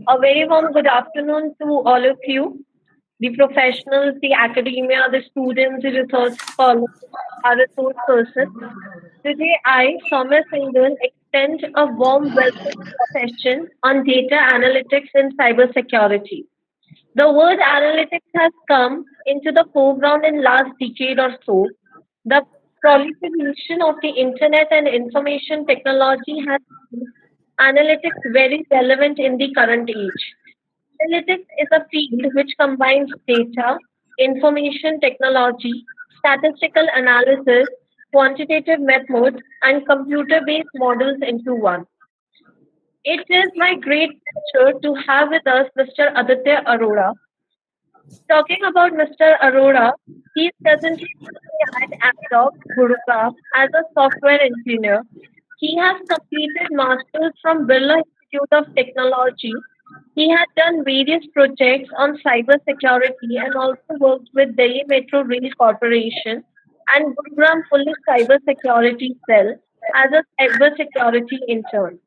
A very warm good afternoon to all of you, the professionals, the academia, the students, the research scholars, our resource person. Today, I, Soumya Singhal, extend a warm welcome to our session on data analytics and cybersecurity. The word analytics has come into the foreground in last decade or so. The proliferation of the internet and information technology has made analytics very relevant in the current age. Analytics is a field which combines data, information technology, statistical analysis, quantitative methods, and computer based models into one. It is my great pleasure to have with us Mr. Aditya Arora. Talking about Mr. Arora, he is presently working at Aptox, Gurugram as a software engineer. He has completed masters from Birla Institute of Technology. He has done various projects on cybersecurity and also worked with Delhi Metro Rail Corporation and Gurugram Police Cybersecurity Cell as a cybersecurity intern.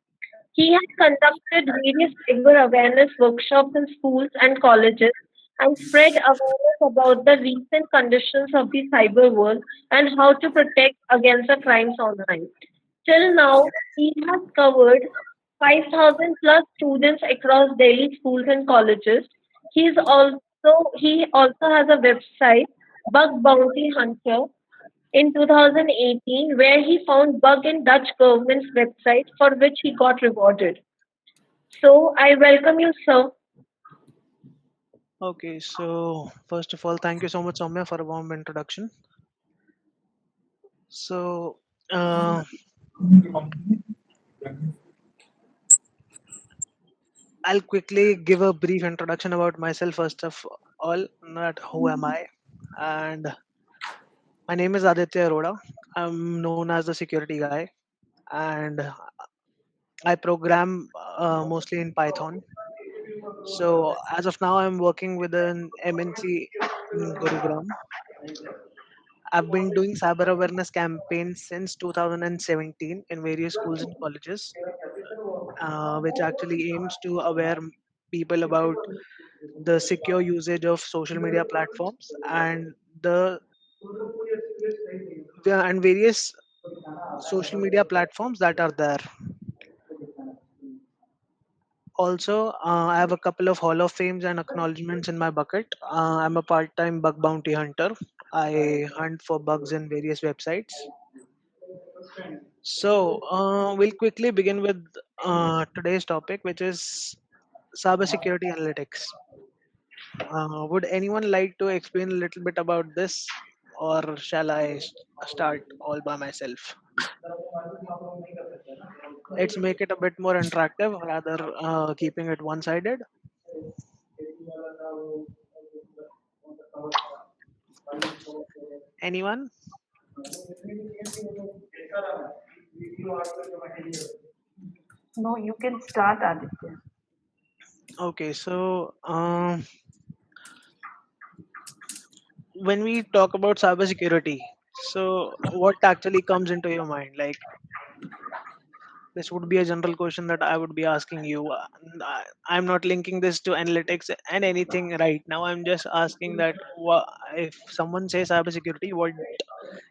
He has conducted various cyber awareness workshops in schools and colleges and spread awareness about the recent conditions of the cyber world and how to protect against the crimes online. Till now, he has covered 5,000 plus students across Delhi schools and colleges. He also has a website, Bug Bounty Hunter, in 2018, where he found bug in Dutch government's website for which he got rewarded. So I welcome you, sir. Okay, so first of all, thank you so much, Soumya, for a warm introduction. So, uh, I'll quickly give a brief introduction about myself. First of all, not who am I, and my name is Aditya Arora. I'm known as the security guy, and I program mostly in Python. So, as of now, I'm working with an MNC in Gurugram. I've been doing cyber awareness campaigns since 2017 in various schools and colleges, which actually aims to aware people about the secure usage of social media platforms and and various social media platforms that are there. Also, I have a couple of Hall of Fames and acknowledgements in my bucket. I'm a part-time bug bounty hunter. I hunt for bugs in various websites. So, we'll quickly begin with today's topic, which is cybersecurity analytics. Would anyone like to explain a little bit about this, or shall I start all by myself? Let's make it a bit more interactive rather keeping it one sided. Anyone? No, you can start, Aditya. Okay, so when we talk about cybersecurity, so what actually comes into your mind? Like, this would be a general question that I would be asking you. I'm not linking this to analytics and anything right now. I'm just asking that if someone says cybersecurity, what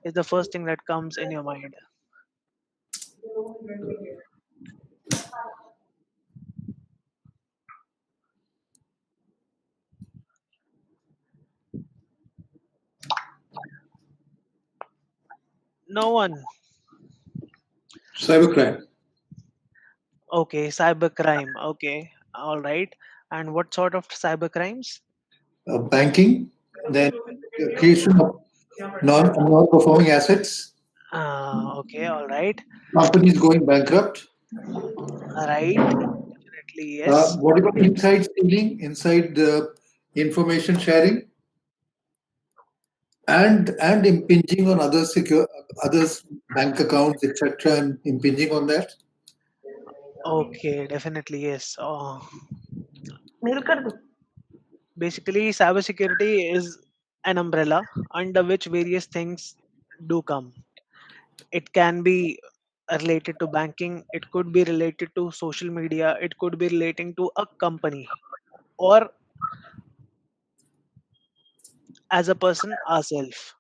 is the first thing that comes in your mind? No one. Cybercrime, Okay, cybercrime. Okay, all right. And what sort of cybercrimes? banking, then creation of non-performing assets, Okay, all right. companies going bankrupt, Right. Definitely, yes. whatever inside stealing, inside the information sharing, and impinging on others' bank accounts, etc., and impinging on that. Okay, definitely, yes. Mail कर दूं? Basically, cybersecurity is an umbrella under which various things do come. It can be related to banking, it could be related to social media, it could be relating to a company, or as a person ourselves.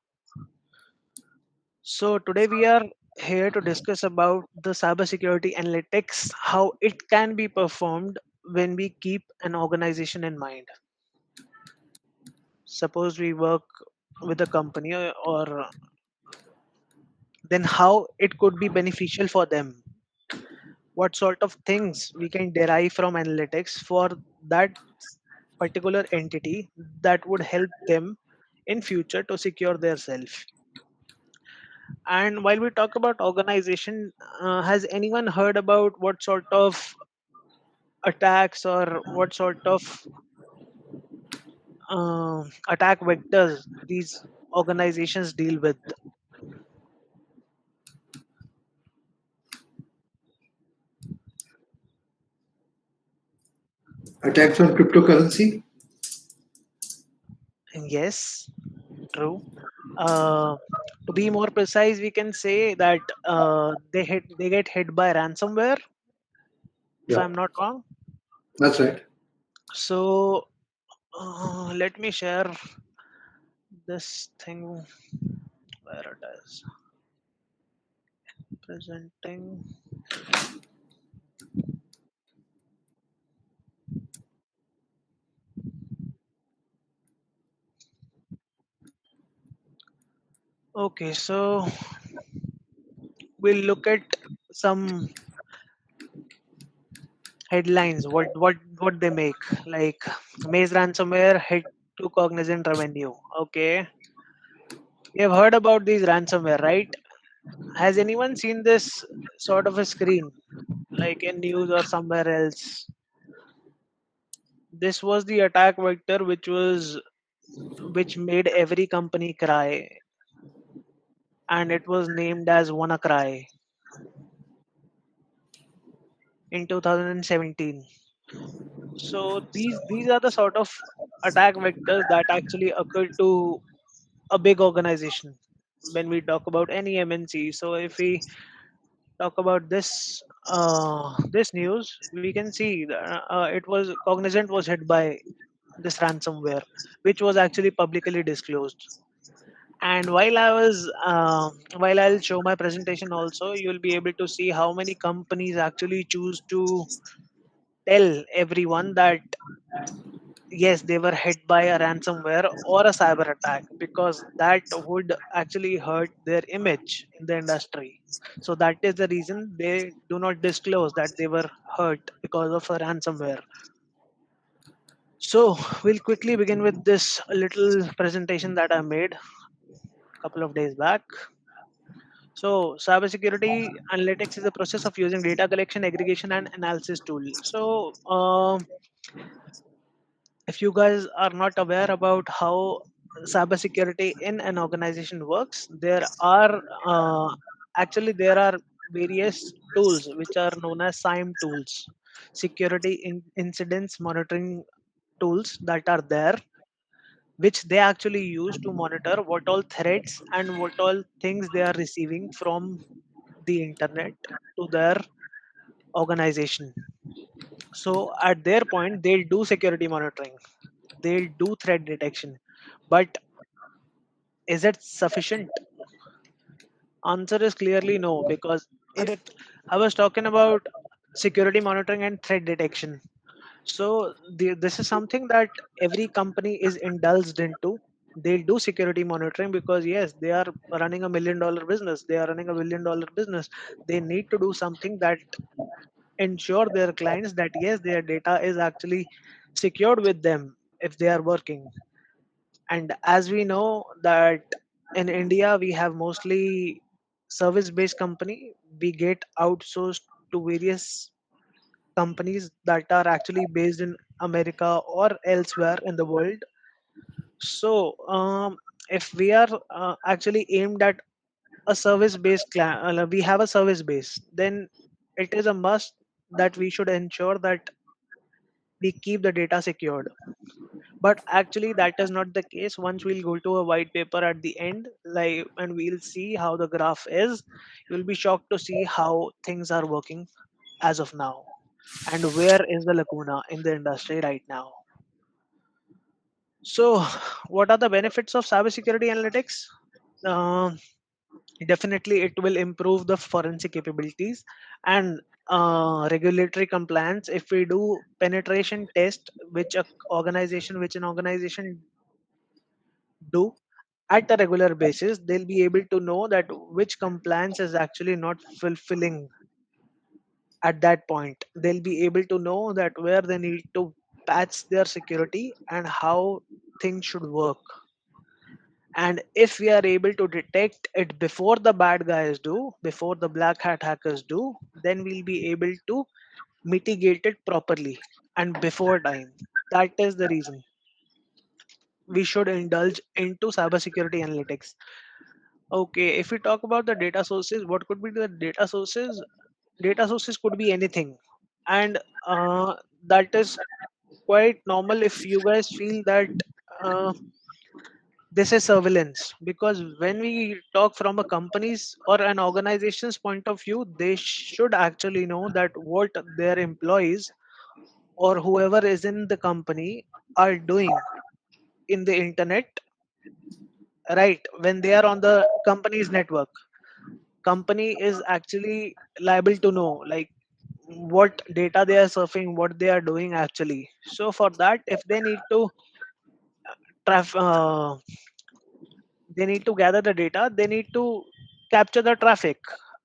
So today we are here to discuss about the cybersecurity analytics, how it can be performed when we keep an organization in mind. Suppose we work with a company, or then how it could be beneficial for them. What sort of things we can derive from analytics for that particular entity that would help them in future to secure their self. And while we talk about organization, has anyone heard about what sort of attacks or what sort of attack vectors these organizations deal with? Attacks on cryptocurrency? Yes, true. Uh, to be more precise, we can say that they get hit by ransomware, if Yeah, I'm not wrong. that's right. So let me share this thing where it is presenting. Okay, so we'll look at some headlines. What they make, like Maze ransomware hit to Cognizant revenue. Okay, you have heard about these ransomware, right? Has anyone seen this sort of a screen, like in news or somewhere else? This was the attack vector which made every company cry, and it was named as WannaCry in 2017. So these are the sort of attack vectors that actually occur to a big organization when we talk about any MNC. So if we talk about this news, we can see that, it was Cognizant was hit by this ransomware, which was actually publicly disclosed. And while I'll show my presentation also, you'll be able to see how many companies actually choose to tell everyone that yes, they were hit by a ransomware or a cyber attack, because that would actually hurt their image in the industry. So that is the reason they do not disclose that they were hurt because of a ransomware. So we'll quickly begin with this little presentation that I made a couple of days back. So cybersecurity analytics is a process of using data collection, aggregation, and analysis tool. So if you guys are not aware about how cybersecurity in an organization works, there are various tools which are known as SIME tools, incidents monitoring tools that are there, which they actually use to monitor what all threats and what all things they are receiving from the internet to their organization. So at their point, they'll do security monitoring, they'll do threat detection, but is it sufficient? Answer is clearly no, because if I was talking about security monitoring and threat detection, so this is something that every company is indulged into. They'll do security monitoring because yes, they are running $1 million business, they are running $1 billion business. They need to do something that ensure their clients that yes, their data is actually secured with them if they are working. And as we know that in India we have mostly service based company, we get outsourced to various companies that are actually based in America or elsewhere in the world. So if we are actually aimed at a service based we have a service base, then it is a must that we should ensure that we keep the data secured. But actually that is not the case. Once we'll go to a white paper at the end, like, and we'll see how the graph is, you'll be shocked to see how things are working as of now, and where is the lacuna in the industry right now. So what are the benefits of cybersecurity analytics? Um Definitely, it will improve the forensic capabilities and regulatory compliance. If we do penetration test, which an organization do at a regular basis, they'll be able to know that which compliance is actually not fulfilling at that point. They'll be able to know that where they need to patch their security and how things should work. And if we are able to detect it before the bad guys do, before the black hat hackers do, then we'll be able to mitigate it properly and before time. That is the reason we should indulge into cybersecurity analytics. Okay, if we talk about the data sources, what could be the data sources? Data sources could be anything, and that is quite normal if you guys feel that uh, this is surveillance, because when we talk from a company's or an organization's point of view, they should actually know that what their employees or whoever is in the company are doing in the internet, right? When they are on the company's network, company is actually liable to know, like, what data they are surfing, what they are doing actually. So for that, if they need to traf- uh, they need to gather the data, they need to capture the traffic.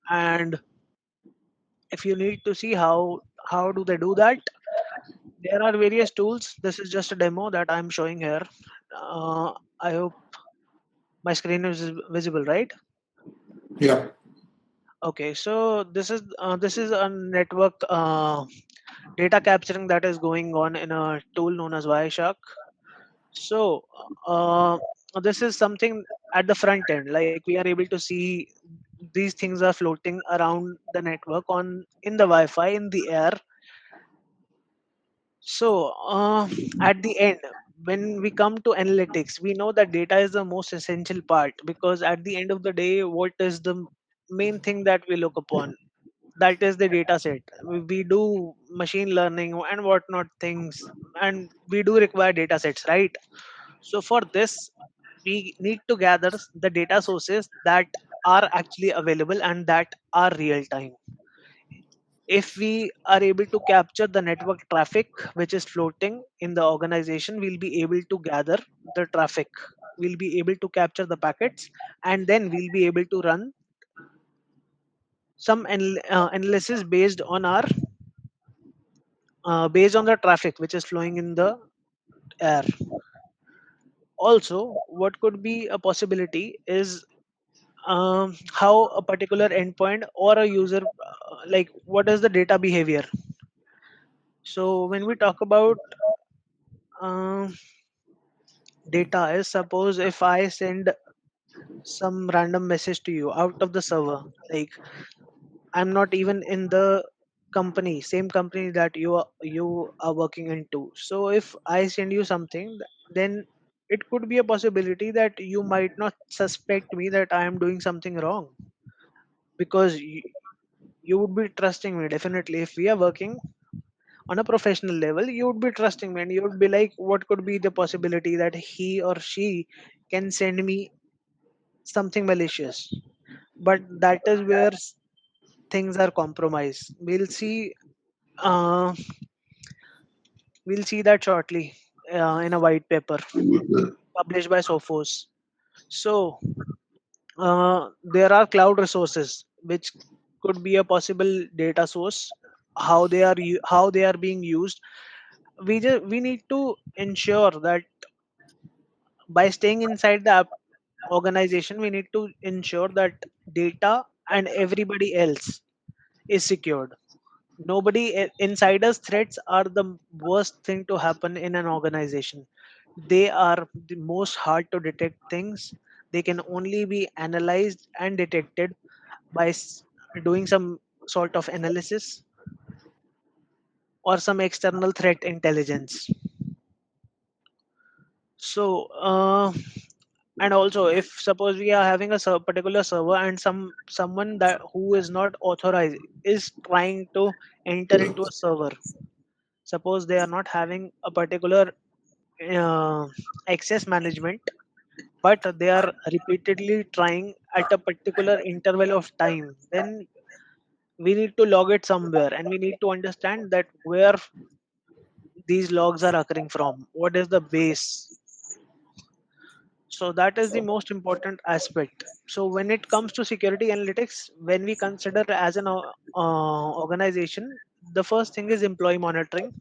And if you need to see how do they do that, there are various tools. This is just a demo that I'm showing here. I hope my screen is visible, right? Yeah. Okay, so this is a network data capturing that is going on in a tool known as Wireshark. So uh, this is something at the front end, like we are able to see these things are floating around the network on in the Wi-Fi in the air. So at the end, when we come to analytics, we know that data is the most essential part, because at the end of the day, what is the main thing that we look upon? That is the data set. We do machine learning and whatnot things, and we do require data sets, right? So for this, we need to gather the data sources that are actually available and that are real time. If we are able to capture the network traffic which is floating in the organization, we'll be able to gather the traffic, we'll be able to capture the packets, and then we'll be able to run some analysis based on the traffic which is flowing in the air. Also, what could be a possibility is how a particular endpoint or a user, like, what is the data behavior. So when we talk about um, data, is suppose if I send some random message to you out of the server, like, I'm not even in the same company that you are working into. So if I send you something, then it could be a possibility that you might not suspect me that I am doing something wrong, because you would be trusting me. Definitely, if we are working on a professional level, you would be trusting me and you would be like, what could be the possibility that he or she can send me something malicious? But that is where things are compromised. Uh, we'll see that shortly in a white paper published by Sophos. So there are cloud resources which could be a possible data source. How they are being used, we need to ensure that by staying inside the organization, we need to ensure that data and everybody else is secured. Insiders threats are the worst thing to happen in an organization. They are the most hard to detect things. They can only be analyzed and detected by doing some sort of analysis or some external threat intelligence. So and also, if suppose we are having a particular server and someone that who is not authorized is trying to enter into a server, suppose they are not having a particular uh, access management, but they are repeatedly trying at a particular interval of time, then we need to log it somewhere and we need to understand that where these logs are occurring from, what is the base. So that is the most important aspect. So when it comes to security analytics, when we consider as an organization, the first thing is employee monitoring.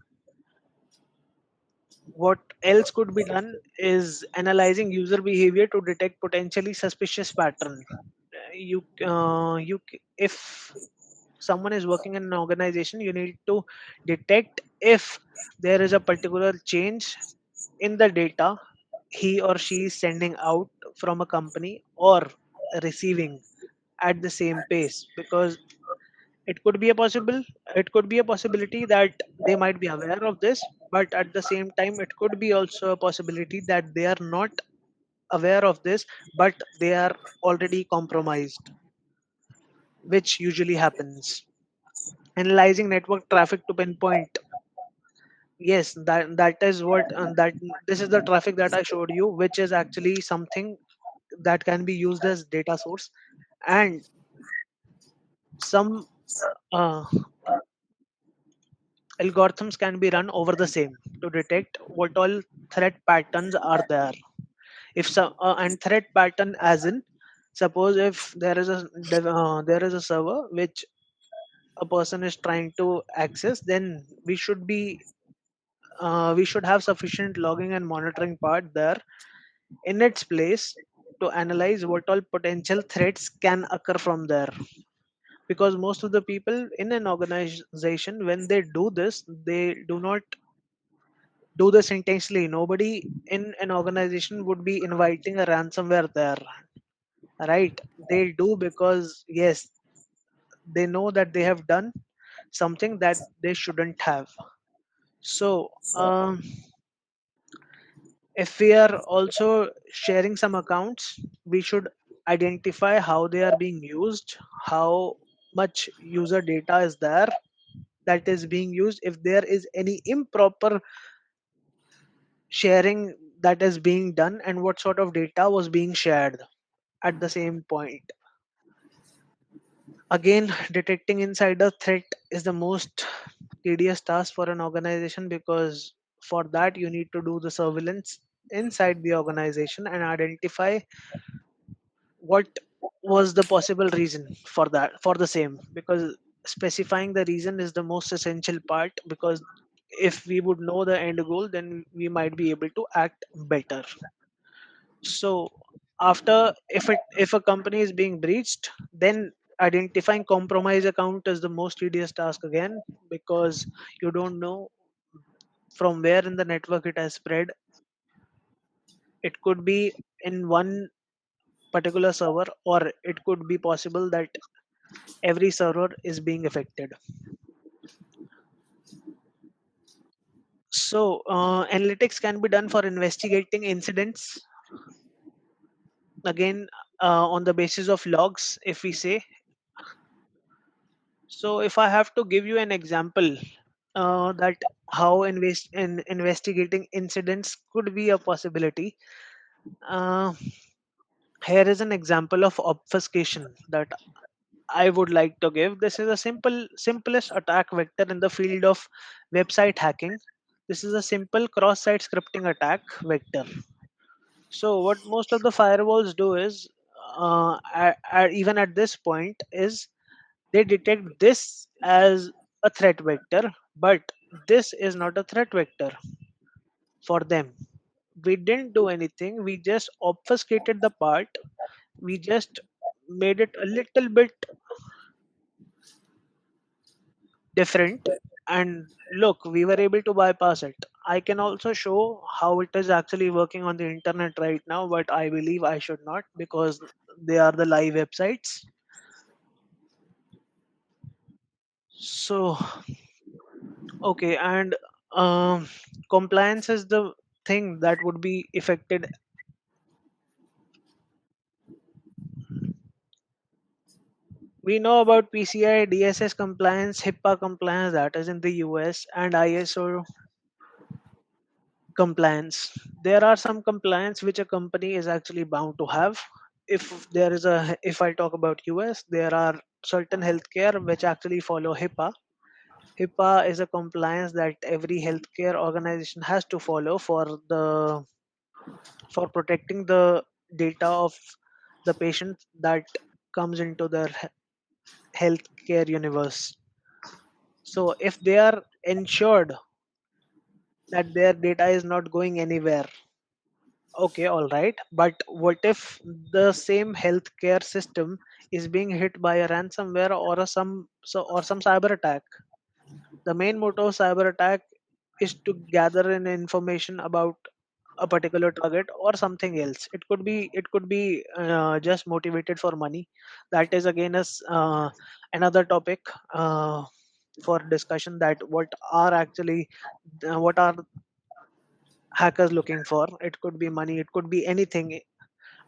What else could be done is analyzing user behavior to detect potentially suspicious pattern. If someone is working in an organization, you need to detect if there is a particular change in the data he or she is sending out from a company or receiving at the same pace, because it could be a possibility that they might be aware of this, but at the same time it could be also a possibility that they are not aware of this, but they are already compromised, which usually happens. Analyzing network traffic to pinpoint, yes, that is what that this is the traffic that I showed you, which is actually something that can be used as data source, and some uh, algorithms can be run over the same to detect what all threat patterns are there. If some and threat pattern as in, suppose if there is a server which a person is trying to access, then we should have sufficient logging and monitoring part there in its place to analyze what all potential threats can occur from there. Because most of the people in an organization, when they do this, they do not do this intentionally. Nobody in an organization would be inviting a ransomware there, right? They do because yes, they know that they have done something that they shouldn't have. So if we are also sharing some accounts, we should identify how they are being used, how much user data is there that is being used, if there is any improper sharing that is being done, and what sort of data was being shared at the same point. Again, detecting insider threat is the most tedious task for an organization, because for that you need to do the surveillance inside the organization and identify what was the possible reason for that, for the same, because specifying the reason is the most essential part, because if we would know the end goal, then we might be able to act better. So after, if a company is being breached, then identifying compromise account is the most tedious task again, because you don't know from where in the network it has spread. It could be in one particular server, or it could be possible that every server is being affected. So analytics can be done for investigating incidents, again, on the basis of logs, if we say. So if I have to give you an example, that how investigating incidents could be a possibility, uh, here is an example of obfuscation that I would like to give. This is a simplest attack vector in the field of website hacking. This is a simple cross-site scripting attack vector. So what most of the firewalls do is, even at this point, is they detect this as a threat vector, but this is not a threat vector for them. We didn't do anything. We just obfuscated the part. We just made it a little bit different, and look, we were able to bypass it. I can also show how it is actually working on the internet right now, but I believe I should not, because they are the live websites. So okay, and um, compliance is the thing that would be affected. We know about PCI DSS compliance, HIPAA compliance, that is in the US, and ISO compliance. There are some compliance which a company is actually bound to have. If I talk about US, there are certain healthcare which actually follow HIPAA. HIPAA is a compliance that every healthcare organization has to follow for protecting the data of the patient that comes into their healthcare universe. So if they are ensured that their data is not going anywhere, okay, all right. But what if the same healthcare system is being hit by a ransomware or some cyber attack? The main motto of cyber attack is to gather in information about a particular target or something else. It could be just motivated for money. That is again another topic for discussion, that what are hackers looking for. It could be money, it could be anything.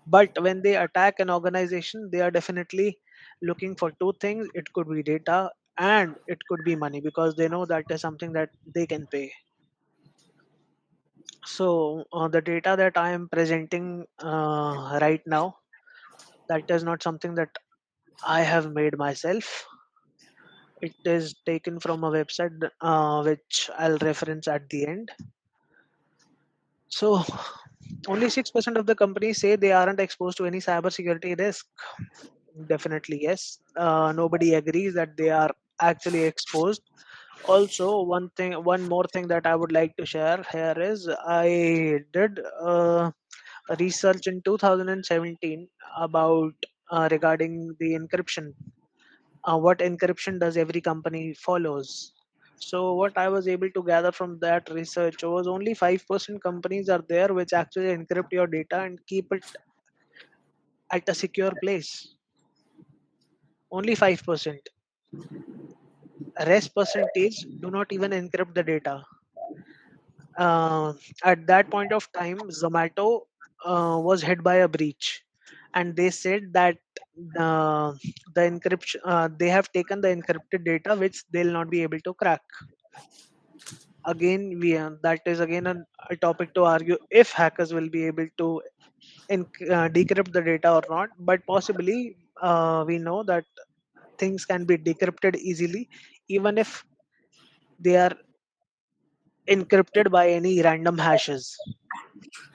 But when they attack an organization, they are definitely looking for two things. It could be data and it could be money, because they know that is something that they can pay. So the data that I am presenting right now, that is not something that I have made myself. It is taken from a website which I'll reference at the end. So only 6% of the companies say they aren't exposed to any cybersecurity risk. Definitely yes. Nobody agrees that they are actually exposed. Also, one more thing that I would like to share here is I did research in 2017 about regarding the encryption. What encryption does every company follows? So what I was able to gather from that research was only 5% companies are there which actually encrypt your data and keep it at a secure place. Only 5%. Rest percentage do not even encrypt the data. uh, at that point of time, Zomato was hit by a breach, and they said that the encryption they have taken the encrypted data which they'll not be able to crack. Again, that is again a topic to argue if hackers will be able to decrypt the data or not. But possibly, we know that things can be decrypted easily, even if they are encrypted by any random hashes.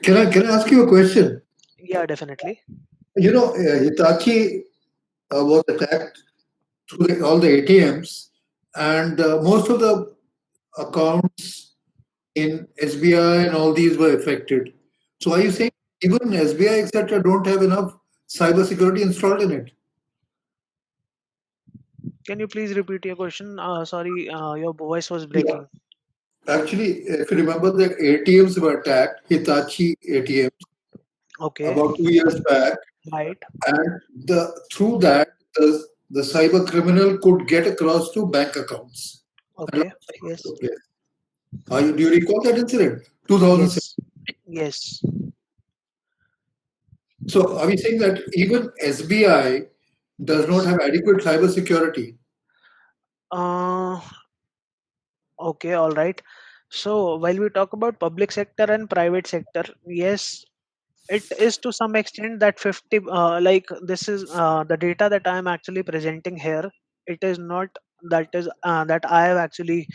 Can I ask you a question? Yeah, definitely. Hitachi was attacked through all the ATMs, and most of the accounts in SBI and all these were affected. So are you saying even SBI, etc., don't have enough cybersecurity installed in it? Can you please repeat your question? Sorry, your voice was Yeah. breaking. Actually, if you remember, the ATMs were attacked, Hitachi ATMs, Okay, about 2 years back, right. and through that the cyber criminal could get across to bank accounts. And a lot Okay, of things yes, took place. Do you recall that incident? 2007. yes, yes. So are we saying that even SBI does not have adequate cyber security? Uh, okay, all right. So while we talk about public sector and private sector, yes, it is to some extent that 50, like this is the data that I am actually presenting here. It is not that I have actually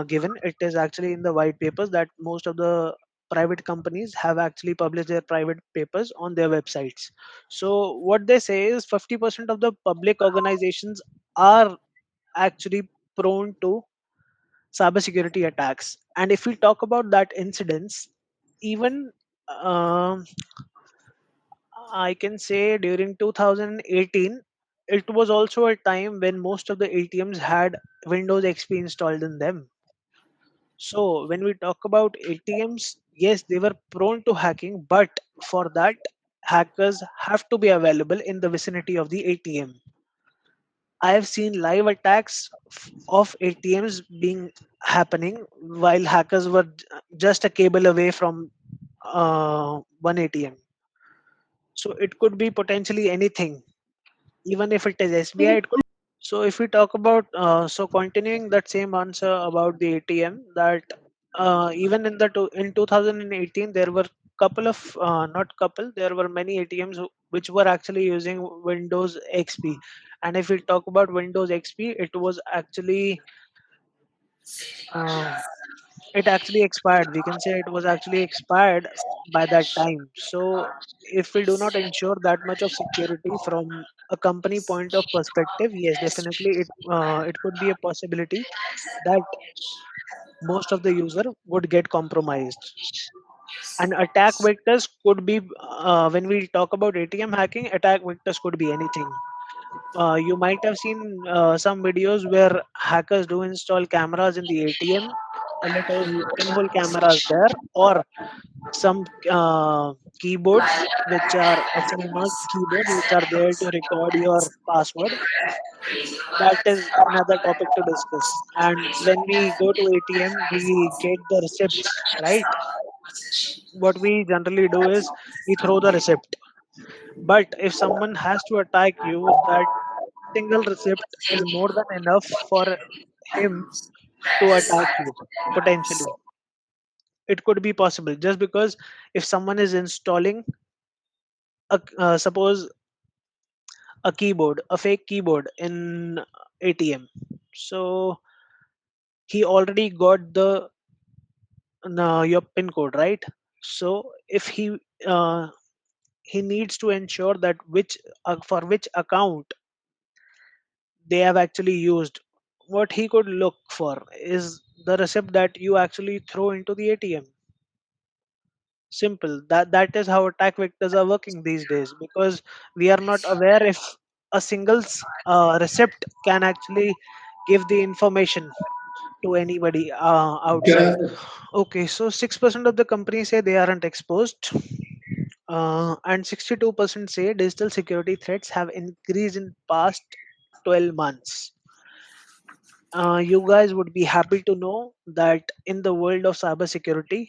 given. It is actually in the white papers that most of the private companies have actually published their private papers on their websites. So what they say is 50% of the public organizations are actually prone to cybersecurity attacks. And if we talk about that incidents, even um I can say during 2018, it was also a time when most of the ATMs had Windows XP installed in them. So when we talk about ATMs, yes, they were prone to hacking, but for that, hackers have to be available in the vicinity of the ATM. I have seen live attacks of ATMs being happening while hackers were just a cable away from one ATM. So it could be potentially anything, even if it is SBI. Very It could. So if we talk about so continuing that same answer about the ATM, that even in 2018 there were couple of not couple, there were many ATMs which were actually using Windows XP. And if we talk about Windows XP, uh, it actually expired. We can say it was actually expired by that time. So if we do not ensure that much of security from a company point of perspective, yes, definitely it could be a possibility that most of the user would get compromised. And attack vectors could be when we talk about ATM hacking, attack vectors could be anything. You might have seen some videos where hackers do install cameras in the ATM, a little pinhole cameras there, or some keyboards which are actually not keyboards, which are there to record your password. That is another topic to discuss. And when we go to ATM, we get the receipts, right? What we generally do is we throw the receipt. But if someone has to attack you, that single receipt is more than enough for him to attack you potentially. It could be possible just because if someone is installing suppose a keyboard, a fake keyboard in ATM, so he already got the your pin code, right? So if uh, he needs to ensure that which for which account they have actually used, what he could look for is the receipt that you actually throw into the ATM. Simple. That is how attack vectors are working these days, because we are not aware if a single receipt can actually give the information to anybody outside. Can Okay, so 6% of the companies say they aren't exposed, and 62% say digital security threats have increased in past 12 months. You guys would be happy to know that in the world of cybersecurity,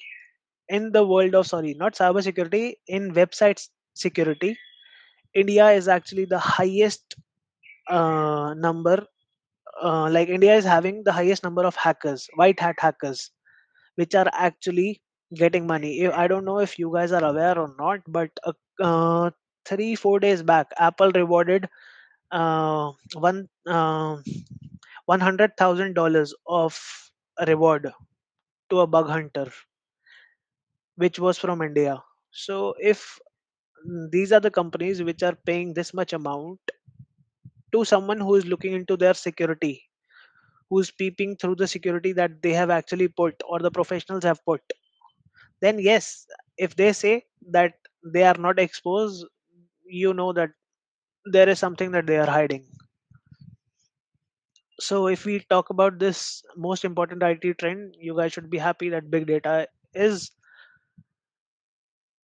in the world of, sorry, not cybersecurity, in websites security, India is actually the highest number. Like India is having the highest number of hackers, white hat hackers, which are actually getting money. I don't know if you guys are aware or not, but 3 4 days back, Apple rewarded one $100,000 of reward to a bug hunter, which was from India. So if these are the companies which are paying this much amount to someone who is looking into their security, who's peeping through the security that they have actually put or the professionals have put, then yes, if they say that they are not exposed, you know that there is something that they are hiding. So if we talk about this most important IT trend, you guys should be happy that big data is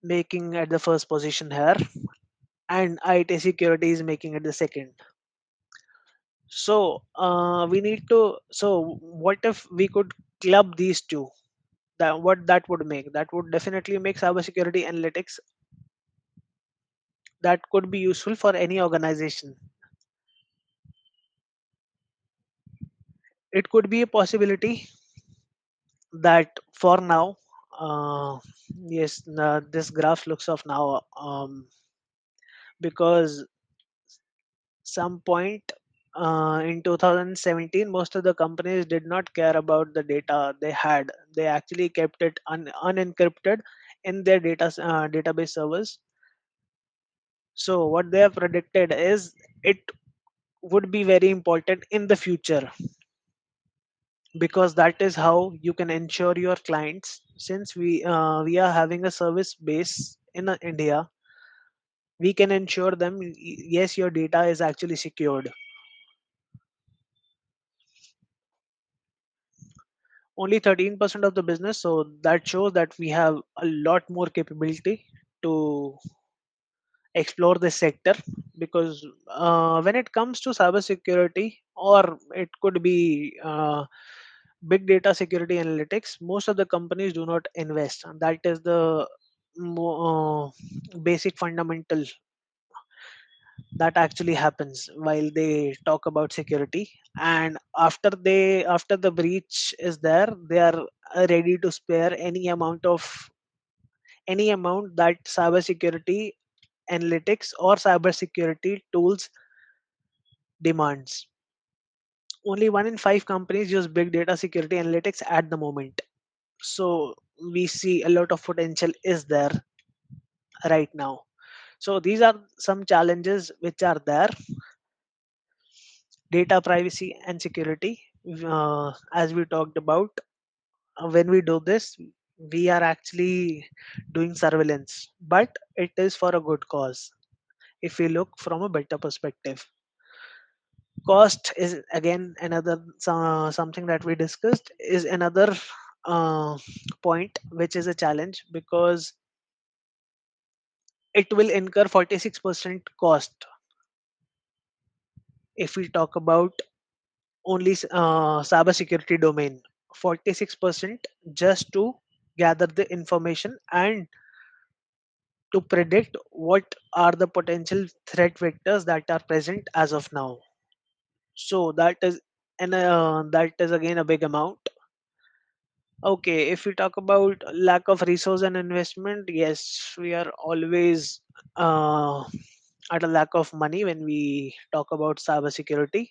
making at the first position here, and IT security is making it the second. So we need to. So what if we could club these two? That what that would make? That would definitely make cybersecurity analytics that could be useful for any organization. It could be a possibility that for now, yes, this graph looks off now, because some point in 2017 most of the companies did not care about the data they had. They actually kept it unencrypted in their database servers. So what they have predicted is it would be very important in the future, because that is how you can ensure your clients, since we are having a service base in India, we can ensure them, yes, your data is actually secured. Only 13% of the business, so that shows that we have a lot more capability to explore this sector. Because when it comes to cybersecurity, or it could be big data security analytics, most of the companies do not invest. And that is the basic fundamental that actually happens while they talk about security. And after the breach is there, they are ready to spare any amount that cybersecurity analytics or cybersecurity tools demands. Only 1 in 5 companies use big data security analytics at the moment. So we see a lot of potential is there right now. So these are some challenges which are there: data privacy and security. As we talked about, when we do this, we are actually doing surveillance, but it is for a good cause. If we look from a better perspective, cost is again another something that we discussed is another uh, point which is a challenge, because it will incur 46% cost if we talk about only cyber security domain. 46% just to gather the information and to predict what are the potential threat vectors that are present as of now. So that is again a big amount. Okay, if we talk about lack of resource and investment, yes, we are always uh, at a lack of money when we talk about cybersecurity.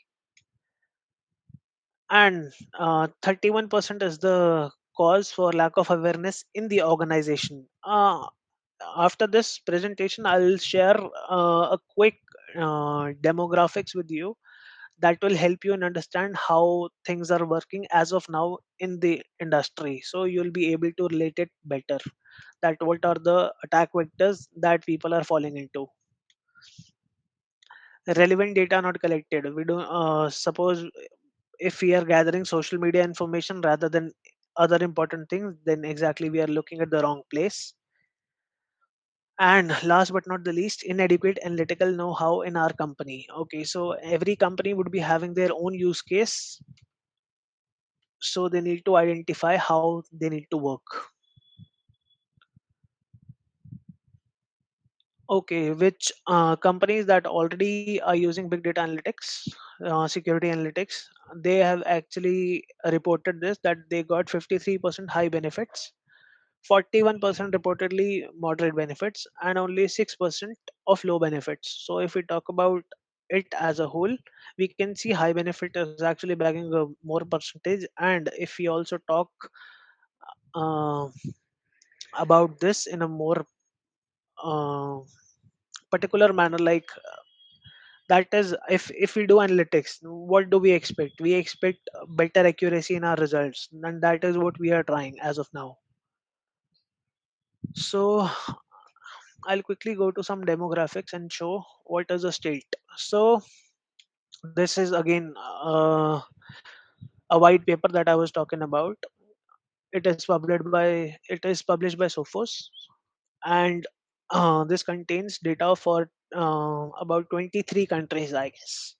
And 31% is the cause for lack of awareness in the organization. After this presentation, I'll share a quick demographics with you that will help you and understand how things are working as of now in the industry, so you'll be able to relate it better, that what are the attack vectors that people are falling into. Relevant data not collected. We do suppose if we are gathering social media information rather than other important things, then exactly we are looking at the wrong place. And last but not the least, inadequate analytical know-how in our company. Okay, so every company would be having their own use case, so they need to identify how they need to work. Okay, which companies that already are using big data analytics, security analytics, they have actually reported this, that they got 53% high benefits, 41% reportedly moderate benefits, and only 6% of low benefits. So if we talk about it as a whole, we can see high benefit is actually bagging a more percentage. And if we also talk uh, about this in a more uh, particular manner, like that is, if we do analytics, what do we expect? We expect better accuracy in our results, and that is what we are trying as of now. So I'll quickly go to some demographics and show what is the state. So this is again a white paper that I was talking about. It is published by Sophos, and this contains data for about 23 countries, I guess.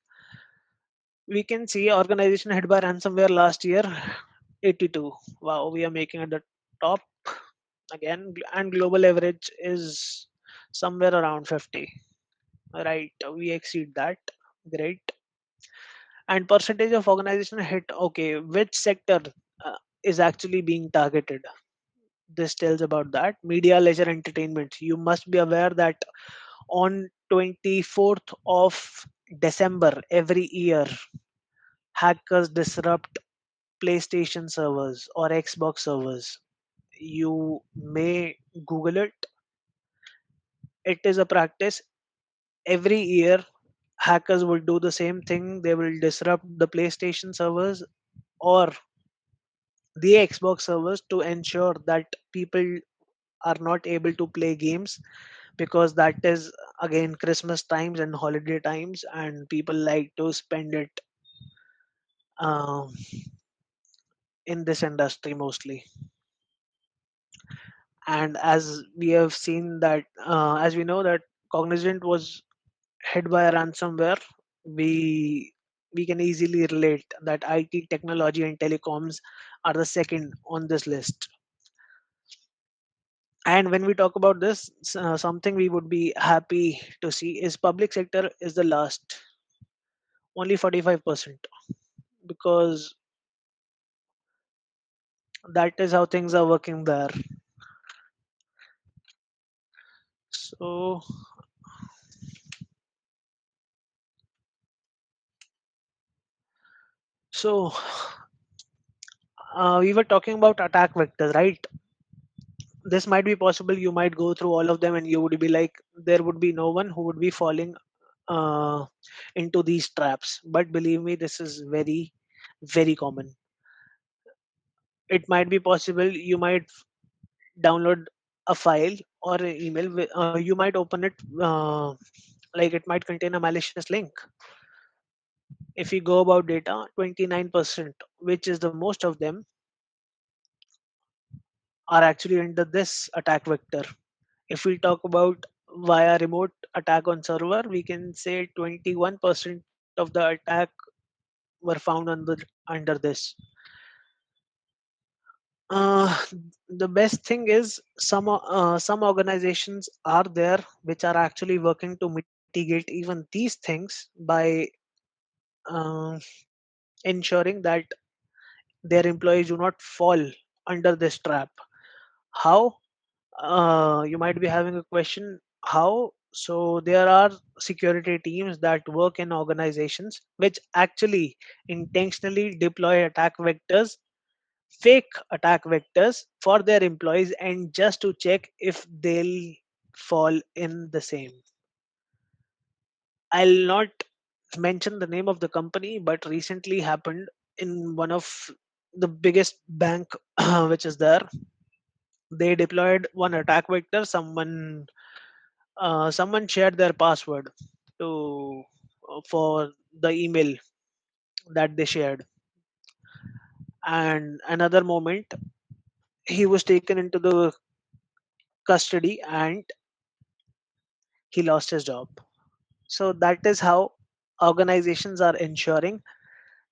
We can see organization hit by ransomware last year, 82. Wow, we are making at the top again, and global average is somewhere around 50. Right, we exceed that. Great. And percentage of organization hit. Okay, which sector uh, is actually being targeted? This tells about that. Media, leisure, entertainment. You must be aware that on 24th of December every year, hackers disrupt PlayStation servers or Xbox servers. You may Google it. It is a practice. Every year, hackers will do the same thing. They will disrupt the PlayStation servers or the Xbox servers to ensure that people are not able to play games, because that is again Christmas times and holiday times, and people like to spend it um, in this industry mostly. And as we have seen that, as we know that Cognizant was hit by a ransomware, we we can easily relate that IT, technology, and telecoms are the second on this list. And when we talk about this, something we would be happy to see is public sector is the last, only 45%, because that is how things are working there. So, so we were talking about attack vectors, right? This might be possible. You might go through all of them, and you would be like, there would be no one who would be falling uh, into these traps. But believe me, this is very, very common. It might be possible. You might download a file or an email. You might open it. Like it might contain a malicious link. If you go about data, 29%, which is the most of them, are actually under this attack vector. If we talk about via remote attack on server, we can say 21% of the attack were found under this. Uh, the best thing is some organizations are there which are actually working to mitigate even these things by uh, ensuring that their employees do not fall under this trap. How? You might be having a question. How? So there are security teams that work in organizations which actually intentionally deploy attack vectors, fake attack vectors for their employees, and just to check if they'll fall in the same. I'll not mention the name of the company, but recently happened in one of the biggest bank which is there. They deployed one attack vector. Someone shared their password to for the email that they shared, and another moment he was taken into the custody and he lost his job. So that is how organizations are ensuring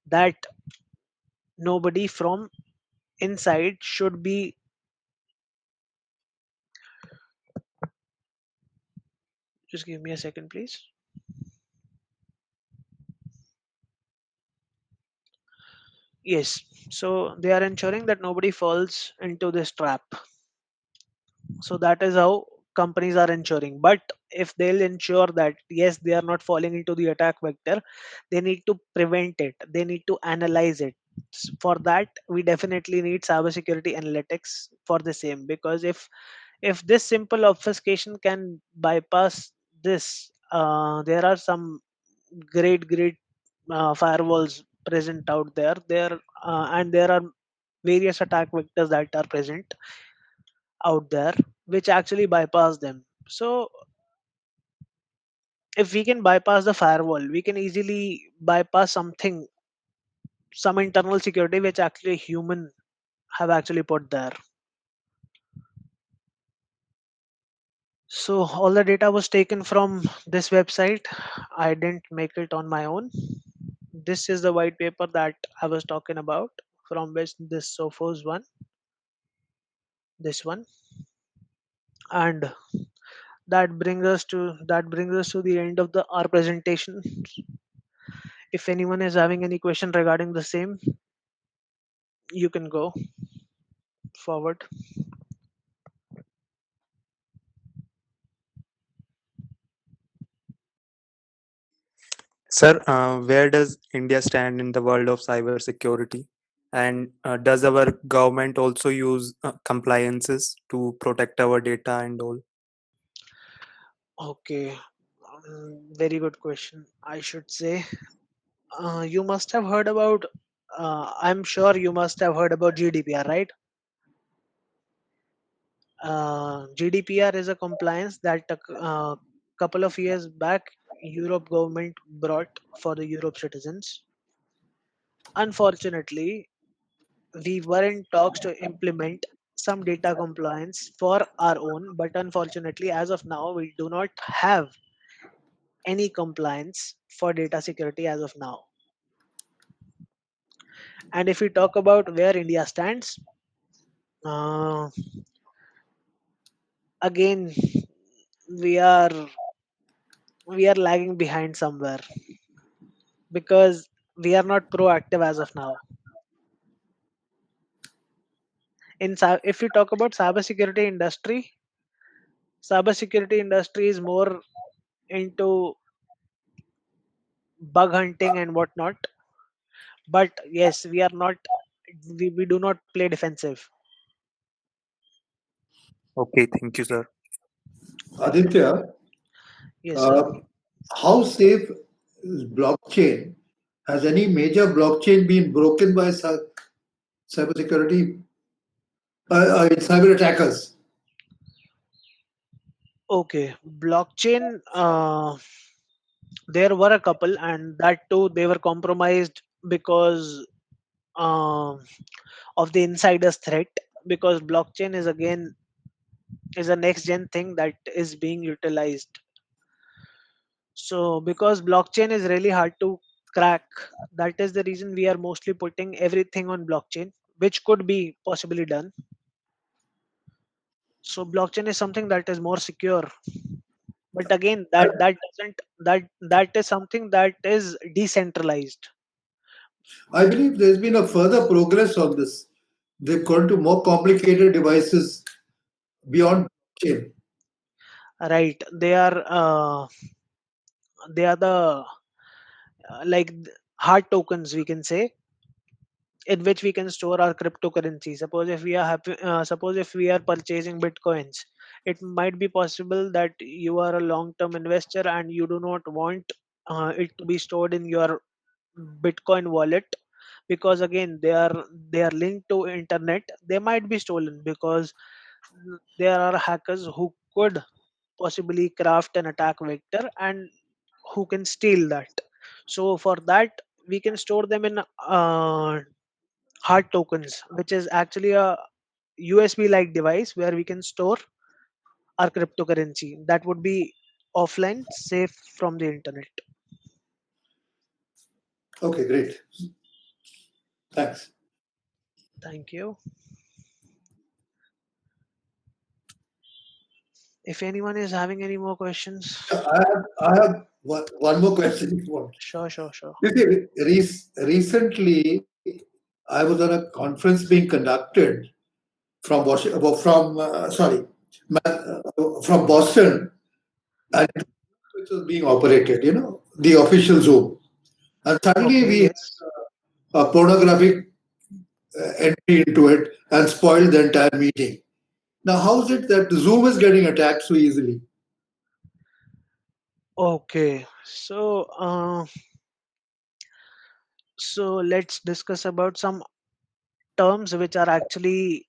that nobody from inside should be. Just give me a second, please. Yes, so they are ensuring that nobody falls into this trap. So that is how companies are ensuring. But if they'll ensure that yes, they are not falling into the attack vector, they need to prevent it, they need to analyze it. For that, we definitely need cybersecurity analytics for the same, because if this simple obfuscation can bypass this, there are some great firewalls present out there, and there are various attack vectors that are present out there which actually bypass them. So if we can bypass the firewall, we can easily bypass something, some internal security which actually human have actually put there. So all the data was taken from this website. I didn't make it on my own. This is the white paper that I was talking about, from which this Sophos one, this one, and that brings us to the end of the our presentation. If anyone is having any question regarding the same, you can go forward. Sir, where does India stand in the world of cybersecurity? And does our government also use compliances to protect our data and all? Okay, very good question. I should say, you must have heard about. I'm sure you must have heard about GDPR, right? GDPR is a compliance that a couple of years back Europe government brought for the Europe citizens. Unfortunately, we were in talks to implement some data compliance for our own, but unfortunately, as of now, we do not have any compliance for data security as of now. And if we talk about where India stands, uh, again we are we are lagging behind somewhere because we are not proactive as of now. If you talk about cybersecurity industry is more into bug hunting and whatnot. But yes, we do not play defensive. Okay, thank you, sir. Aditya, Yes, sir. uh, how safe is blockchain? Has any major blockchain been broken by cybersecurity, cyber attackers? Okay, blockchain. There were a couple, and that too they were compromised because um of the insider's threat. Because blockchain is a next gen thing that is being utilized. So because blockchain is really hard to crack, that is the reason we are mostly putting everything on blockchain, which could be possibly done. So blockchain is something that is more secure. But again, that is something that is decentralized. I believe there's been a further progress on this. They've gone to more complicated devices beyond blockchain. Right? They are the hard tokens, we can say, in which we can store our cryptocurrency. Suppose if we are purchasing bitcoins, it might be possible that you are a long term investor and you do not want it to be stored in your bitcoin wallet, because again they are linked to internet. They might be stolen because there are hackers who could possibly craft an attack vector and who can steal that. So for that, we can store them in hard tokens, which is actually a USB like device where we can store our cryptocurrency that would be offline, safe from the internet. Okay, great. Thanks. Thank you. If anyone is having any more questions, I have one more question if you want. sure, sure, sure. You see, recently I was on a conference being conducted from Washington, from Boston, and which was being operated, the official Zoom. And suddenly Okay, we had yes. a pornographic entry into it and spoiled the entire meeting. Now, how is it that Zoom is getting attacked so easily? Okay, so let's discuss about some terms which are actually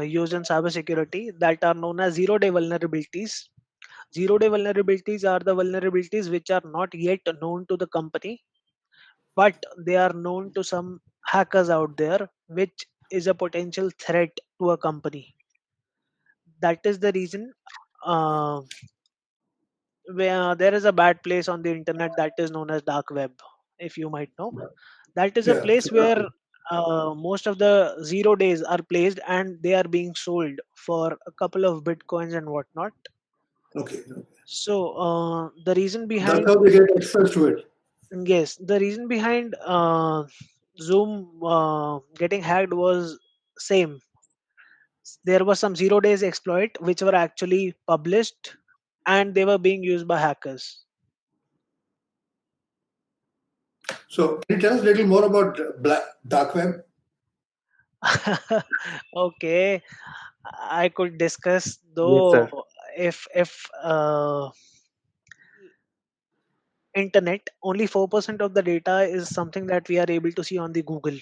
used in cybersecurity that are known as zero-day vulnerabilities. Zero-day vulnerabilities are the vulnerabilities which are not yet known to the company, but they are known to some hackers out there, which is a potential threat to a company. That is the reason uh, where there is a bad place on the internet that is known as dark web, if you might know. That is a Yeah. place where most of the zero days are placed and they are being sold for a couple of bitcoins and whatnot. Okay. So the reason That's behind how they get access to it. yes, the reason behind Zoom getting hacked was same. There was some zero days exploit which were actually published and they were being used by hackers. So, can you tell us a little more about dark web? Okay, I could discuss Yes, though. sir. If internet, only 4% of the data is something that we are able to see on the Google.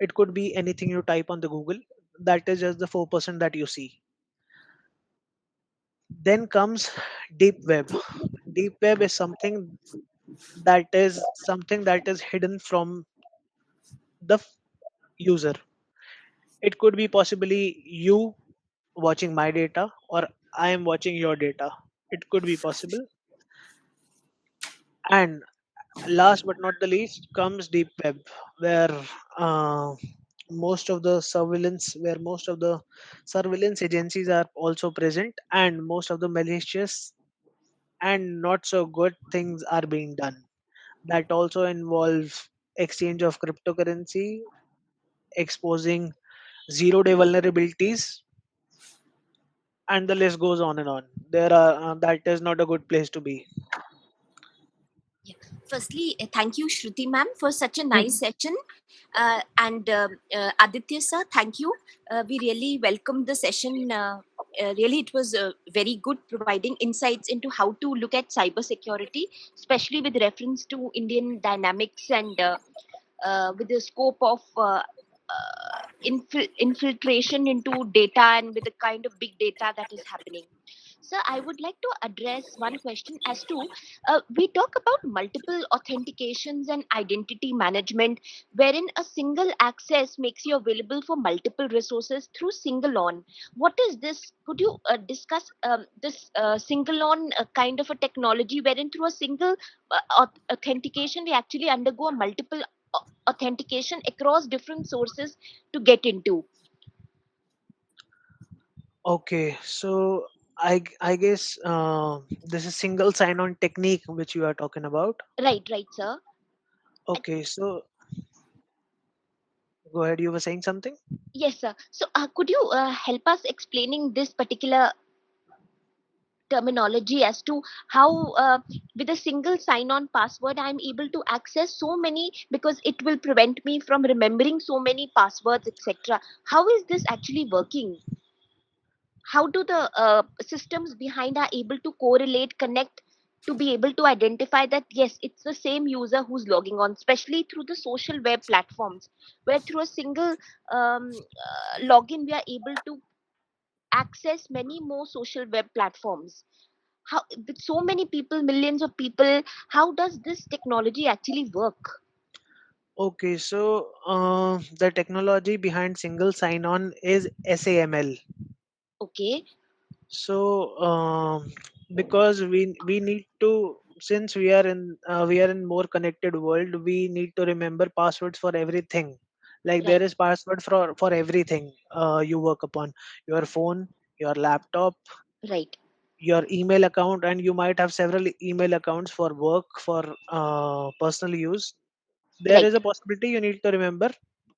It could be anything you type on the Google. That is just the 4% that you see. Then comes deep web. Deep web is something that is hidden from the user. It could be possibly you watching my data or I am watching your data. It could be possible. And Last but not the least comes deep web, where uh, most of the surveillance agencies are also present, and most of the malicious and not so good things are being done. That also involve exchange of cryptocurrency, exposing zero-day vulnerabilities, and the list goes on and on. There are that is not a good place to be. Yeah. Firstly, thank you, Shruti ma'am, for such a nice session. And Aditya sir, thank you. We really welcomed the session. Really, it was very good, providing insights into how to look at cybersecurity, especially with reference to Indian dynamics and with the scope of infiltration into data and with the kind of big data that is happening. So I would like to address one question as to we talk about multiple authentications and identity management, wherein a single access makes you available for multiple resources through single on. What is this? Could you discuss this single on kind of a technology, wherein through a single authentication we actually undergo a multiple authentication across different sources to get into? Okay, so I guess this is single sign-on technique which you are talking about. Right, right, sir. Okay, so go ahead. You were saying something. Yes, sir. So, could you help us explaining this particular terminology as to how, with a single sign-on password, I'm able to access so many, because it will prevent me from remembering so many passwords, etc. How is this actually working? How do the systems behind are able to correlate, connect, to be able to identify that yes, it's the same user who's logging on, especially through the social web platforms, where through a single login we are able to access many more social web platforms. How, with so many people, millions of people, how does this technology actually work? Okay, so the technology behind single sign-on is SAML. Okay. So because we need to, since we are in more connected world, we need to remember passwords for everything. Like there Right, is password for everything you work upon, your phone, your laptop, right, your email account, and you might have several email accounts for work, for personal use. There is right. a possibility you need to remember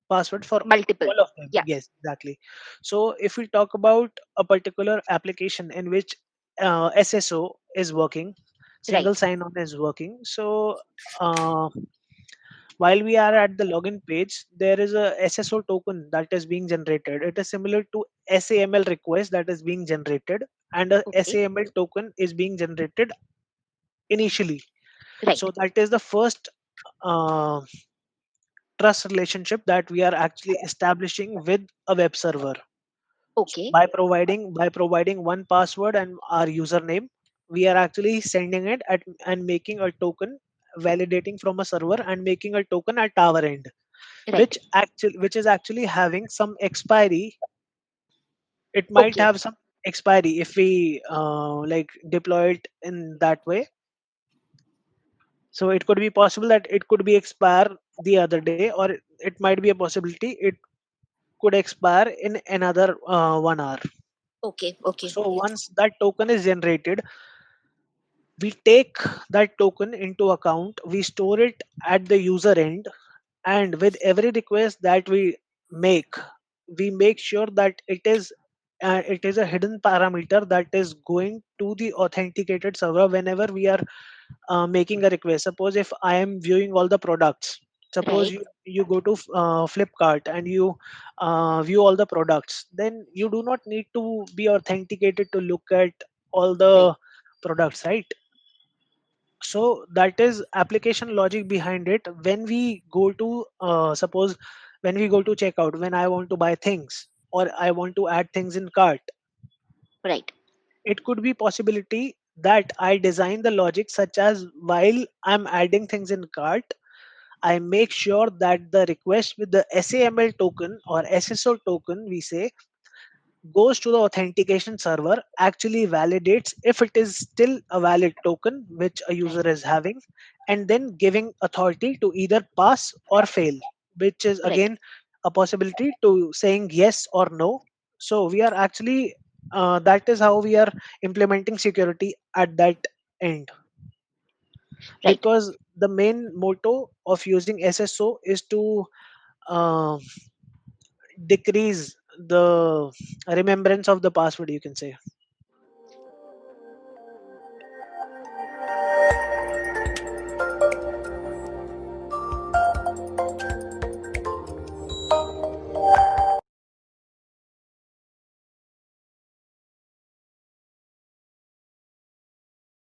password for Multiple. all of them. Yeah, Yes, exactly. So if we talk about a particular application in which SSO is working, right, single sign on is working. So uh, while we are at the login page, there is a SSO token that is being generated. It is similar to SAML request that is being generated, and a okay, SAML token is being generated initially. right, So that is the first uh, trust relationship that we are actually establishing with a web server. So okay, by providing one password and our username, we are actually sending it at, and making a token, validating from a server and making a token at our end, right, which is actually having some expiry. It might okay, have some expiry if we like deploy it in that way. So it could be possible that it could be expire the other day, or it might be a possibility it could expire in another 1 hour. okay, okay, So once that token is generated, we take that token into account, we store it at the user end, and with every request that we make, we make sure that it is a hidden parameter that is going to the authenticated server whenever we are making a request. Suppose if I am viewing all the products, suppose right, you go to Flipkart and you view all the products, then you do not need to be authenticated to look at all right, the products, right? So that is application logic behind it. When we go to suppose when we go to checkout, when I want to buy things or I want to add things in cart, right, it could be possibility that I design the logic such as while I'm adding things in cart, I make sure that the request with the SAML token or SSO token, we say, goes to the authentication server, actually validates if it is still a valid token which a user is having, and then giving authority to either pass or fail, which is Right. again a possibility to saying yes or no. So we are actually that is how we are implementing security at that end, Right. because the main motto of using SSO is to uh, decrease the remembrance of the password, you can say.